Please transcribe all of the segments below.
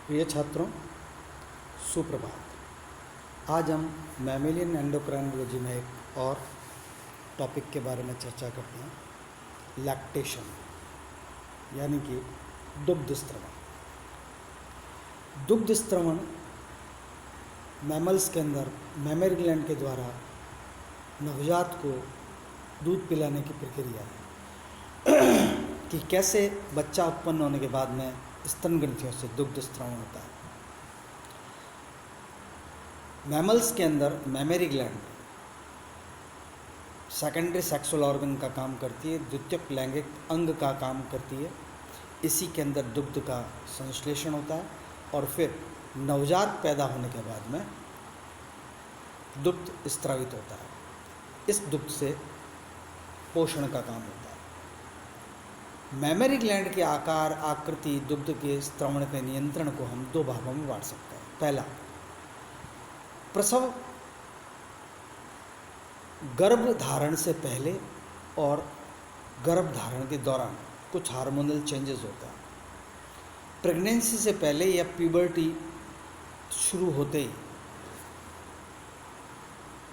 प्रिय छात्रों, सुप्रभात। आज हम मैमेलियन एंडोक्राइनोलॉजी में एक और टॉपिक के बारे में चर्चा करते हैं, लैक्टेशन यानी कि दुग्ध स्त्रवण। दुग्ध स्त्रवण मैमल्स के अंदर मैमरी ग्लैंड के द्वारा नवजात को दूध पिलाने की प्रक्रिया है कि कैसे बच्चा उत्पन्न होने के बाद में स्तन ग्रंथियों से दुग्ध स्त्रवण होता है। मैमल्स के अंदर mammary gland secondary sexual organ का काम करती है, द्वितीयक लैंगिक अंग का काम करती है। इसी के अंदर दुग्ध का संश्लेषण होता है और फिर नवजात पैदा होने के बाद में दुग्ध स्त्रावित होता है। इस दुग्ध से पोषण का काम होता है। मैमरी ग्लैंड के आकार, आकृति, दुग्ध के स्त्रवण के नियंत्रण को हम दो भागों में बांट सकते हैं। पहला, प्रसव गर्भधारण से पहले और गर्भधारण के दौरान कुछ हार्मोनल चेंजेस होता है। प्रेगनेंसी से पहले या प्यूबर्टी शुरू होते ही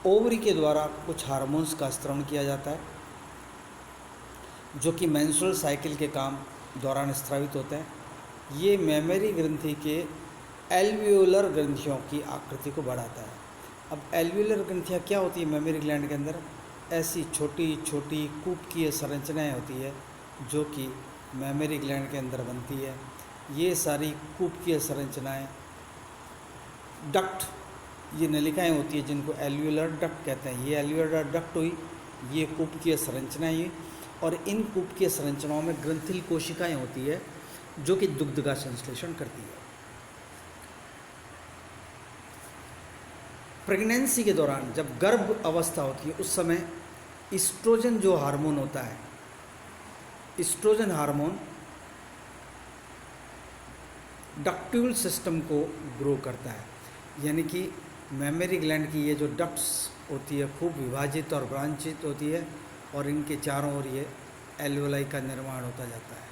ओवरी के द्वारा कुछ हार्मोन्स का स्त्रवण किया जाता है जो कि मेंस्ट्रुअल साइकिल के काम दौरान स्त्रावित होते हैं। ये मैमरी ग्रंथि के एल्वियोलर ग्रंथियों की आकृति को बढ़ाता है। अब एल्वियोलर ग्रंथियाँ क्या होती है मैमरी ग्लैंड के अंदर? ऐसी छोटी छोटी कूपकीय संरचनाएं होती है जो कि मैमरी ग्लैंड के अंदर बनती है। ये सारी कूपकीय संरचनाएं डक्ट, ये नलिकाएं होती है जिनको एल्वियोलर डक्ट कहते हैं। ये एल्वियोलर डक्ट हुई, ये कूपकीय संरचनाएं हुई, और इन कूपकीय संरचनाओं में ग्रंथिल कोशिकाएं होती है जो कि दुग्ध का संश्लेषण करती है। प्रेगनेंसी के दौरान जब गर्भ अवस्था होती है उस समय ईस्ट्रोजन जो हार्मोन होता है, ईस्ट्रोजन हार्मोन डक्ट्यूल सिस्टम को ग्रो करता है। यानी कि मैमरी ग्लैंड की ये जो डक्ट्स होती है खूब विभाजित और ब्रांचित होती है और इनके चारों ओर ये एल्वियोलाई का निर्माण होता जाता है।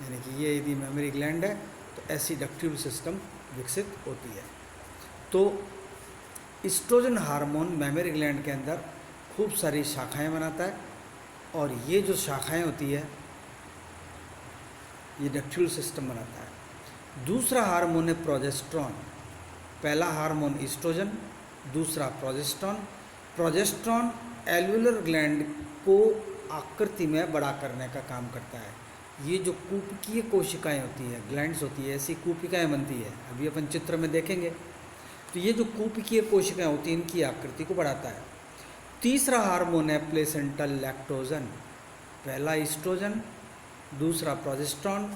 यानी कि ये यदि मैमरी ग्लैंड है तो ऐसी डक्ट्यूल सिस्टम विकसित होती है। तो ईस्ट्रोजन हार्मोन मैमरी ग्लैंड के अंदर खूब सारी शाखाएं बनाता है और ये जो शाखाएं होती है ये डक्ट्यूल सिस्टम बनाता है। दूसरा हार्मोन है प्रोजेस्टेरॉन। पहला हार्मोन ईस्ट्रोजन, दूसरा प्रोजेस्टेरॉन। प्रोजेस्टेरॉन एल्वियोलर ग्लैंड को आकृति में बड़ा करने का काम करता है। ये जो कूपकीय कोशिकाएं होती है, ग्लैंड्स होती है, ऐसी कूपिकाएं बनती है, अभी अपन चित्र में देखेंगे। तो ये जो कूपकीय कोशिकाएं होती हैं इनकी आकृति को बढ़ाता है। तीसरा हार्मोन है प्लेसेंटल लैक्टोजन। पहला ईस्ट्रोजन, दूसरा प्रोजेस्टेरॉन,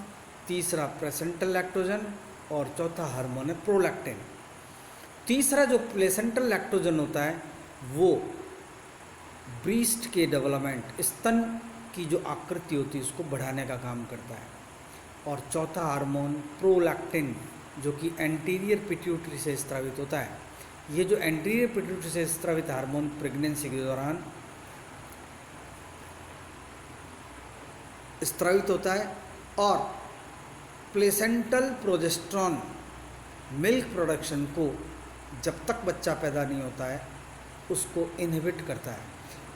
तीसरा प्लेसेंटल लैक्टोजन और चौथा हार्मोन है प्रोलैक्टिन। तीसरा जो प्लेसेंटल लैक्टोजन होता है वो ब्रीस्ट के डेवलपमेंट, स्तन की जो आकृति होती है उसको बढ़ाने का काम करता है। और चौथा हार्मोन प्रोलैक्टिन जो कि एंटीरियर पिट्यूटरी से स्रावित होता है। ये जो एंटीरियर पिट्यूटरी से स्रावित हार्मोन प्रेगनेंसी के दौरान स्रावित होता है और प्लेसेंटल प्रोजेस्टेरॉन मिल्क प्रोडक्शन को जब तक बच्चा पैदा नहीं होता है उसको इनहिबिट करता है।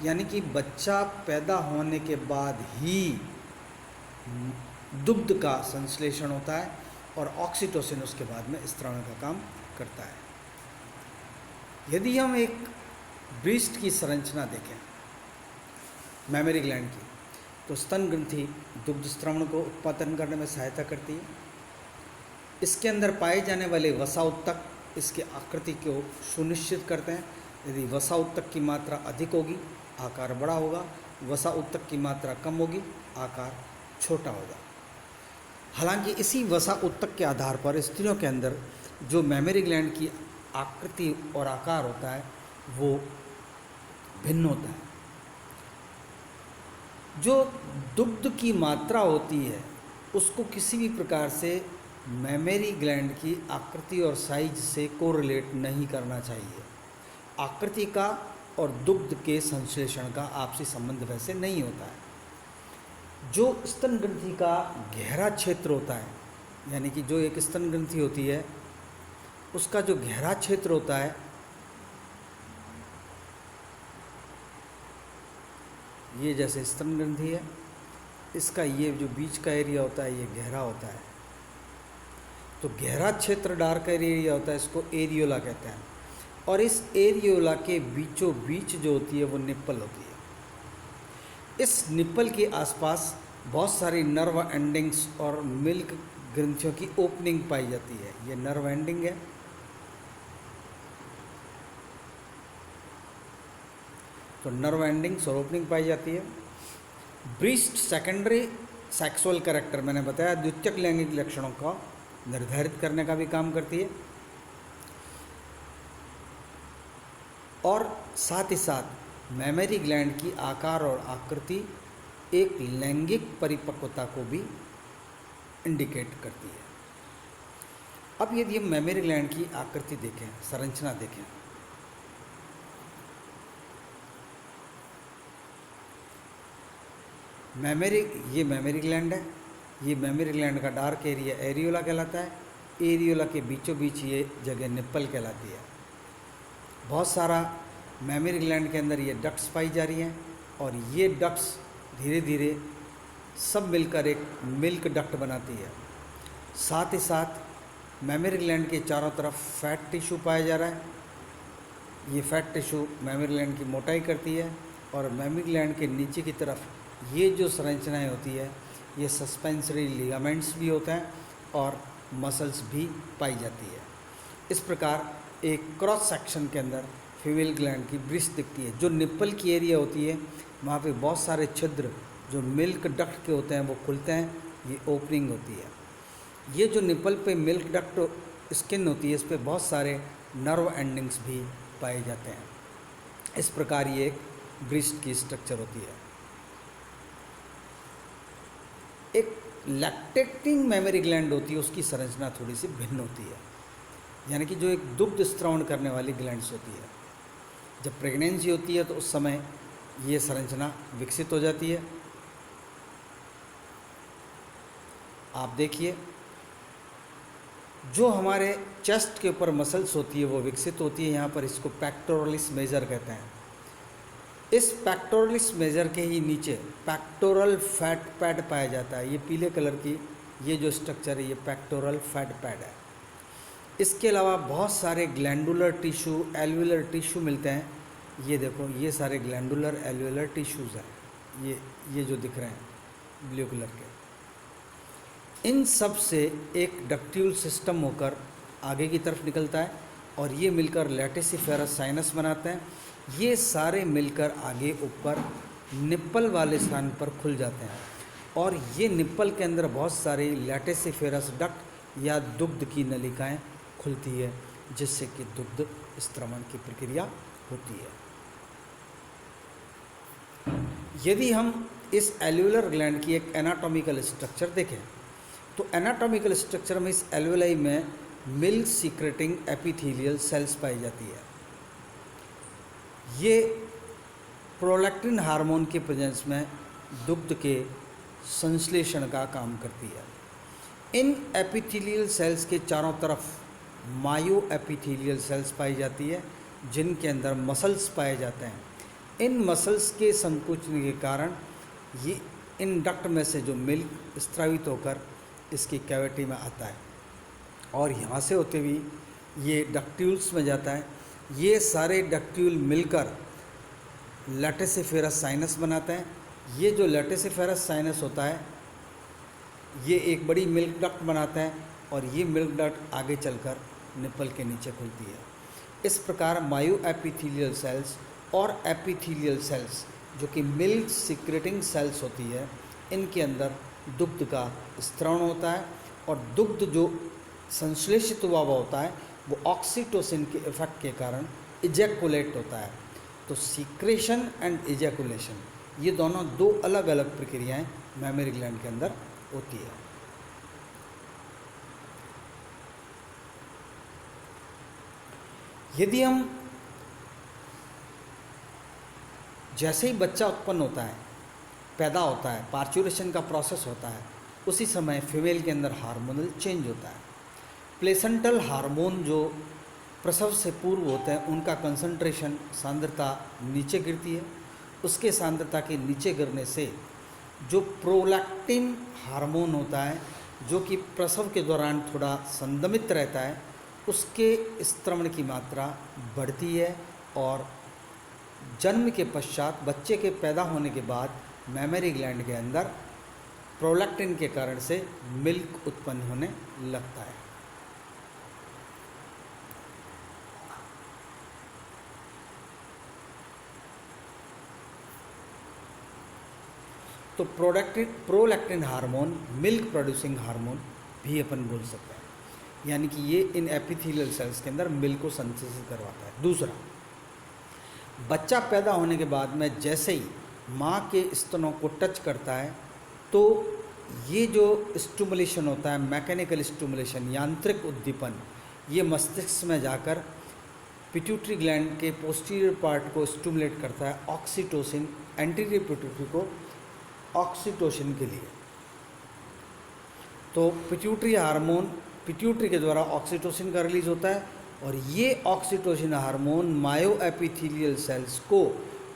यानी कि बच्चा पैदा होने के बाद ही दुग्ध का संश्लेषण होता है और ऑक्सीटोसिन उसके बाद में स्त्रवण का काम करता है। यदि हम एक ब्रीस्ट की संरचना देखें मैमरी ग्लैंड की, तो स्तन ग्रंथि दुग्ध स्त्रवण को उत्पादन करने में सहायता करती है। इसके अंदर पाए जाने वाले वसा उत्तक इसके आकृति को सुनिश्चित करते हैं। यदि वसा उत्तक की मात्रा अधिक होगी आकार बड़ा होगा, वसा उत्तक की मात्रा कम होगी आकार छोटा होगा। हालांकि इसी वसा उत्तक के आधार पर स्त्रियों के अंदर जो मैमरी ग्लैंड की आकृति और आकार होता है वो भिन्न होता है। जो दुग्ध की मात्रा होती है उसको किसी भी प्रकार से मैमरी ग्लैंड की आकृति और साइज से कोरिलेट नहीं करना चाहिए। आकृति का और दुग्ध के संश्लेषण का आपसी संबंध वैसे नहीं होता है। जो स्तन ग्रंथि का गहरा क्षेत्र होता है यानी कि जो एक स्तन ग्रंथि होती है उसका जो गहरा क्षेत्र होता है, ये जैसे स्तन ग्रंथि है, इसका ये जो बीच का एरिया होता है ये गहरा होता है। तो गहरा क्षेत्र डार्क एरिया होता है, इसको एरियोला कहते हैं। और इस एरियोला के बीचों बीच जो होती है वो निप्पल होती है। इस निप्पल के आसपास बहुत सारी नर्व एंडिंग्स और मिल्क ग्रंथियों की ओपनिंग पाई जाती है। ये नर्व एंडिंग है। तो नर्व एंडिंग्स और ओपनिंग पाई जाती है। ब्रीस्ट सेकेंडरी सेक्सुअल कैरेक्टर, मैंने बताया द्वितीयक लैंगिक लक्षणों का निर्धारित करने का भी काम करती है। और साथ ही साथ मेमरी ग्लैंड की आकार और आकृति एक लैंगिक परिपक्वता को भी इंडिकेट करती है। अब यदि हम मेमरी ग्लैंड की आकृति देखें, संरचना देखें, ये मेमरी ग्लैंड है। ये मेमरी ग्लैंड का डार्क एरिया एरियोला कहलाता है। एरियोला के बीचों बीच ये जगह निप्पल कहलाती है। बहुत सारा मेमरी ग्लैंड के अंदर ये डक्ट्स पाई जा रही हैं और ये डक्ट्स धीरे धीरे सब मिलकर एक मिल्क डक्ट बनाती है। साथ ही साथ मेमरी ग्लैंड के चारों तरफ फैट टिश्यू पाया जा रहा है। ये फैट टिश्यू मेमरी ग्लैंड की मोटाई करती है। और मेमरी ग्लैंड के नीचे की तरफ ये जो संरचनाएं होती है ये सस्पेंसरी लिगामेंट्स भी होते हैं और मसल्स भी पाई जाती है। इस प्रकार एक क्रॉस सेक्शन के अंदर फीमेल ग्लैंड की ब्रीस्ट दिखती है। जो निप्पल की एरिया होती है वहाँ पे बहुत सारे छिद्र जो मिल्क डक्ट के होते हैं वो खुलते हैं, ये ओपनिंग होती है। ये जो निप्पल पे मिल्क डक्ट स्किन होती है इस पर बहुत सारे नर्व एंडिंग्स भी पाए जाते हैं। इस प्रकार ये एक ब्रीस्ट की स्ट्रक्चर होती है। एक लैक्टेटिंग मेमोरी ग्लैंड होती है, उसकी संरचना थोड़ी सी भिन्न होती है। यानी कि जो एक दुग्ध स्त्रावण करने वाली ग्लैंड्स होती है, जब प्रेगनेंसी होती है तो उस समय ये संरचना विकसित हो जाती है। आप देखिए जो हमारे चेस्ट के ऊपर मसल्स होती है वो विकसित होती है। यहाँ पर इसको पेक्टोरलिस मेजर कहते हैं। इस पेक्टोरलिस मेजर के ही नीचे पेक्टोरल फैट पैड पाया जाता है। ये पीले कलर की ये जो स्ट्रक्चर है ये पेक्टोरल फैट पैड है। इसके अलावा बहुत सारे ग्लैंडुलर टिश्यू, एल्वुलर टिश्यू मिलते हैं। ये देखो ये सारे ग्लैंडुलर एल्वुलर टिश्यूज़ हैं, ये जो दिख रहे हैं ब्लू कलर के। इन सब से एक डक्ट्यूल सिस्टम होकर आगे की तरफ निकलता है और ये मिलकर लैटिसिफेरस साइनस बनाते हैं। ये सारे मिलकर आगे ऊपर निप्पल वाले स्थान पर खुल जाते हैं और ये निप्पल के अंदर बहुत सारी लैटिसिफेरस डक्ट या दुग्ध की नलिकाएं खुलती है, जिससे कि दुग्ध स्त्रवण की प्रक्रिया होती है। यदि हम इस एल्वुलर ग्लैंड की एक एनाटॉमिकल स्ट्रक्चर देखें तो एनाटॉमिकल स्ट्रक्चर में इस एल्वुलाई में मिल्क सीक्रेटिंग एपिथेलियल सेल्स पाई जाती है। ये प्रोलैक्टिन हार्मोन के प्रेजेंस में दुग्ध के संश्लेषण का काम करती है। इन एपिथेलियल सेल्स के चारों तरफ मायो एपिथेलियल सेल्स पाई जाती है, जिनके अंदर मसल्स पाए जाते हैं। इन मसल्स के संकुचन के कारण ये इन डक्ट में से जो मिल्क स्त्रावित होकर इसकी कैविटी में आता है और यहाँ से होते हुए ये डक्ट्यूल्स में जाता है। ये सारे डक्ट्यूल मिलकर लैटिसिफेरस साइनस बनाते हैं। ये जो लैटिसिफेरस साइनस होता है ये एक बड़ी मिल्क डक्ट बनाता है और ये मिल्क डक्ट आगे चलकर निप्पल के नीचे खुलती है। इस प्रकार मायो एपिथेलियल सेल्स और एपिथेलियल सेल्स जो कि मिल्क सीक्रेटिंग सेल्स होती है, इनके अंदर दुग्ध का स्त्रवण होता है और दुग्ध जो संश्लेषित हुआ होता है वो ऑक्सीटोसिन के इफेक्ट के कारण इजैकुलेट होता है। तो सीक्रेशन एंड इजैकुलेशन ये दोनों दो अलग अलग प्रक्रियाएं मेमोरी ग्लैंड के अंदर होती है। यदि हम जैसे ही बच्चा उत्पन्न होता है, पैदा होता है, पार्चुरेशन का प्रोसेस होता है, उसी समय फीमेल के अंदर हार्मोनल चेंज होता है। प्लेसेंटल हार्मोन जो प्रसव से पूर्व होते हैं उनका कंसंट्रेशन सांद्रता नीचे गिरती है। उसके सांद्रता के नीचे गिरने से जो प्रोलैक्टिन हार्मोन होता है जो कि प्रसव के दौरान थोड़ा संदमित रहता है, उसके स्त्रवण की मात्रा बढ़ती है और जन्म के पश्चात बच्चे के पैदा होने के बाद मैमरी ग्लैंड के अंदर प्रोलैक्टिन के कारण से मिल्क उत्पन्न होने लगता है। तो prolactin hormone milk producing hormone भी अपन बोल सकते हैं, यानी कि ये इन एपिथेलियल सेल्स के अंदर मिल्क को संश्लेषित करवाता है। दूसरा, बच्चा पैदा होने के बाद में जैसे ही माँ के स्तनों को टच करता है तो ये जो स्टिमुलेशन होता है, मैकेनिकल स्टिमुलेशन, यांत्रिक उद्दीपन, ये मस्तिष्क में जाकर पिट्यूटरी ग्लैंड के पोस्टीरियर पार्ट को स्टिमुलेट करता है ऑक्सीटोसिन, एंटीरियर पिट्यूटरी को ऑक्सीटोसिन के लिए। तो पिट्यूटरी हार्मोन पिट्यूटरी के द्वारा ऑक्सीटोसिन का रिलीज होता है और ये ऑक्सीटोसिन हार्मोन मायो एपिथेलियल सेल्स को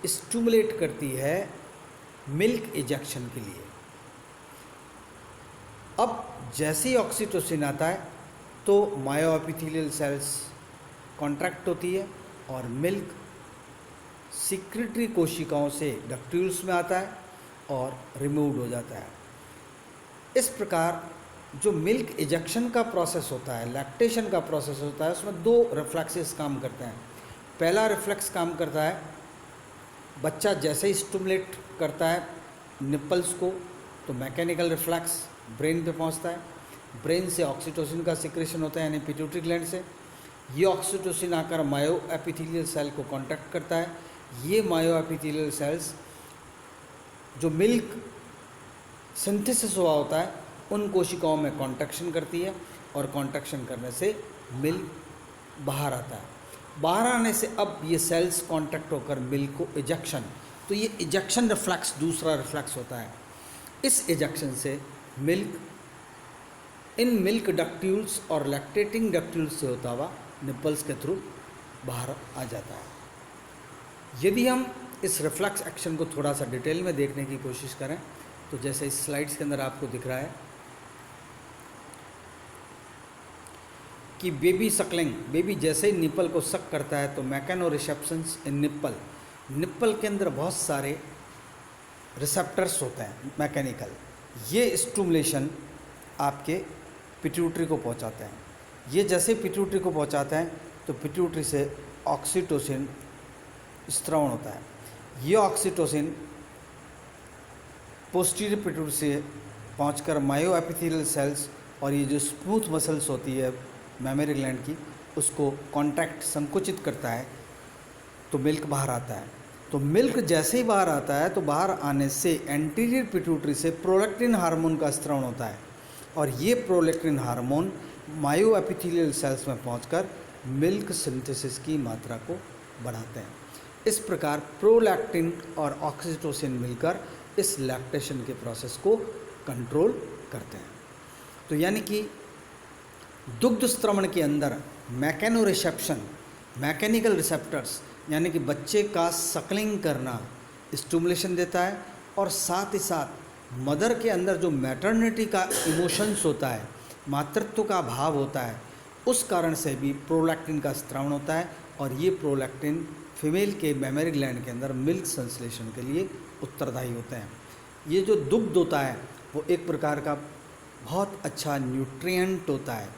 स्टिमुलेट करती है मिल्क इजेक्शन के लिए। अब जैसे ही ऑक्सीटोसिन आता है तो मायो एपिथेलियल सेल्स कॉन्ट्रैक्ट होती है और मिल्क सिक्रेटरी कोशिकाओं से डक्ट्यूल्स में आता है और रिमूव्ड हो जाता है। इस प्रकार जो मिल्क इजेक्शन का प्रोसेस होता है, लैक्टेशन का प्रोसेस होता है, उसमें दो रिफ्लेक्सेस काम करते हैं। पहला रिफ्लेक्स काम करता है, बच्चा जैसे ही स्टिमुलेट करता है निपल्स को तो मैकेनिकल रिफ्लेक्स ब्रेन पे पहुंचता है, ब्रेन से ऑक्सीटोसिन का सिक्रेशन होता है यानी पिट्यूटरी ग्लैंड से। ये ऑक्सीटोसिन आकर मायो एपिथेलियल सेल को कॉन्टैक्ट करता है। ये मायो एपिथेलियल सेल्स जो मिल्क सिंथेसिस हुआ होता है उन कोशिकाओं में कॉन्ट्रैक्शन करती है और कॉन्ट्रैक्शन करने से मिल्क बाहर आता है। बाहर आने से अब ये सेल्स कॉन्ट्रैक्ट होकर मिल्क को इजेक्शन, तो ये इजेक्शन रिफ्लेक्स दूसरा रिफ्लेक्स होता है। इस इजेक्शन से मिल्क इन मिल्क डक्ट्यूल्स और लैक्टेटिंग डक्ट्यूल्स से होता हुआ निपल्स के थ्रू बाहर आ जाता है। यदि हम इस रिफ्लेक्स एक्शन को थोड़ा सा डिटेल में देखने की कोशिश करें तो जैसे इस स्लाइड्स के अंदर आपको दिख रहा है कि बेबी सकलिंग, बेबी जैसे ही निपल को सक करता है तो मैकेनो रिसेप्शंस इन निप्पल के अंदर बहुत सारे रिसेप्टर्स होते हैं मैकेनिकल। ये स्टिमुलेशन आपके पिट्यूटरी को पहुंचाते हैं। ये जैसे पिट्यूटरी को पहुंचाते हैं तो पिट्यूटरी से ऑक्सीटोसिन स्त्रवण होता है। ये ऑक्सीटोसिन पोस्टीरियर पिट्यूटरी से पहुंचकर मायो एपिथेलियल सेल्स और ये जो स्मूथ मसल्स होती है मैमरी ग्लैंड की उसको कॉन्ट्रैक्ट संकुचित करता है तो मिल्क बाहर आता है। तो मिल्क जैसे ही बाहर आता है तो बाहर आने से एंटीरियर पिट्यूटरी से प्रोलैक्टिन हार्मोन का स्त्रवण होता है और ये प्रोलैक्टिन हार्मोन मायो एपिथेलियल सेल्स में पहुंचकर मिल्क सिंथेसिस की मात्रा को बढ़ाते हैं। इस प्रकार प्रोलैक्टिन और ऑक्सीटोसिन मिलकर इस लैक्टेशन के प्रोसेस को कंट्रोल करते हैं। तो यानी कि दुग्ध स्त्रवण के अंदर मैकेनो रिसेप्शन, मैकेनिकल रिसेप्टर्स यानी कि बच्चे का सकलिंग करना स्टिमुलेशन देता है और साथ ही साथ मदर के अंदर जो मैटरनिटी का इमोशंस होता है, मातृत्व का भाव होता है, उस कारण से भी प्रोलैक्टिन का स्त्रवण होता है और ये प्रोलैक्टिन फीमेल के मैमरी ग्लैंड के अंदर मिल्क संश्लेषण के लिए उत्तरदायी होते हैं। ये जो दुग्ध होता है वो एक प्रकार का बहुत अच्छा न्यूट्रिएंट होता है।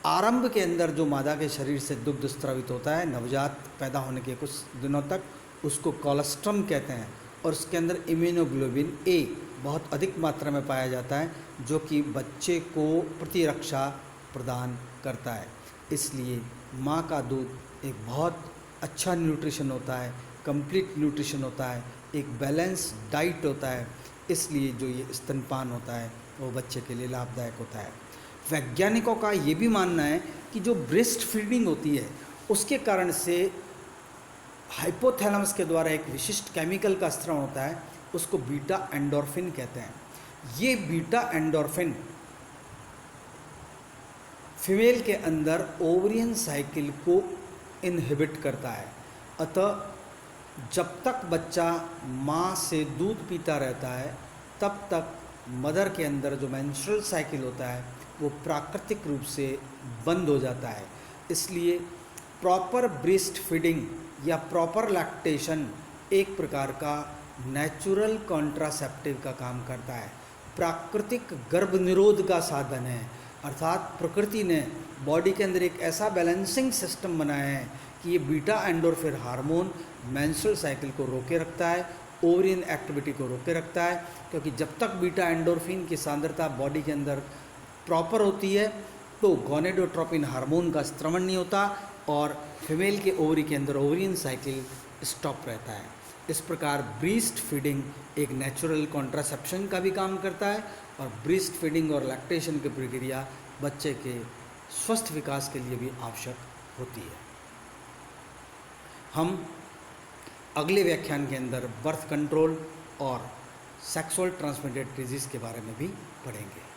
आरंभ के अंदर जो मादा के शरीर से दुग्ध स्रावित होता है नवजात पैदा होने के कुछ दिनों तक, उसको कोलेस्ट्रम कहते हैं और उसके अंदर इम्यूनोग्लोबिन ए बहुत अधिक मात्रा में पाया जाता है जो कि बच्चे को प्रतिरक्षा प्रदान करता है। इसलिए माँ का दूध एक बहुत अच्छा न्यूट्रिशन होता है, कंप्लीट न्यूट्रिशन होता है, एक बैलेंस डाइट होता है। इसलिए जो ये स्तनपान होता है वो बच्चे के लिए लाभदायक होता है। वैज्ञानिकों का ये भी मानना है कि जो ब्रेस्ट फीडिंग होती है उसके कारण से हाइपोथैलेमस के द्वारा एक विशिष्ट केमिकल का स्राव होता है, उसको बीटा एंडोर्फिन कहते हैं। ये बीटा एंडोर्फिन फीमेल के अंदर ओवरियन साइकिल को इनहिबिट करता है। अतः जब तक बच्चा माँ से दूध पीता रहता है तब तक मदर के अंदर जो मेंस्ट्रुअल साइकिल होता है वो प्राकृतिक रूप से बंद हो जाता है। इसलिए प्रॉपर ब्रेस्ट फीडिंग या प्रॉपर लैक्टेशन एक प्रकार का नेचुरल कॉन्ट्रासेप्टिव का काम करता है, प्राकृतिक गर्भ निरोध का साधन है। अर्थात प्रकृति ने बॉडी के अंदर एक ऐसा बैलेंसिंग सिस्टम बनाया है कि ये beta endorphin hormone menstrual cycle को रोके रखता है, ओवरियन एक्टिविटी को रोके रखता है। क्योंकि जब तक बीटा एंडोर्फिन की सांद्रता बॉडी के अंदर प्रॉपर होती है तो गोनेडोट्रोपिन हार्मोन का स्त्रवण नहीं होता और फीमेल के ओवरी के अंदर ओवरियन साइकिल स्टॉप रहता है। इस प्रकार ब्रेस्ट फीडिंग एक नेचुरल कॉन्ट्रासेप्शन का भी काम करता है और ब्रेस्ट फीडिंग और लैक्टेशन की प्रक्रिया बच्चे के स्वस्थ विकास के लिए भी आवश्यक होती है। हम अगले व्याख्यान के अंदर बर्थ कंट्रोल और सेक्सुअल ट्रांसमिटेड डिजीज़ के बारे में भी पढ़ेंगे।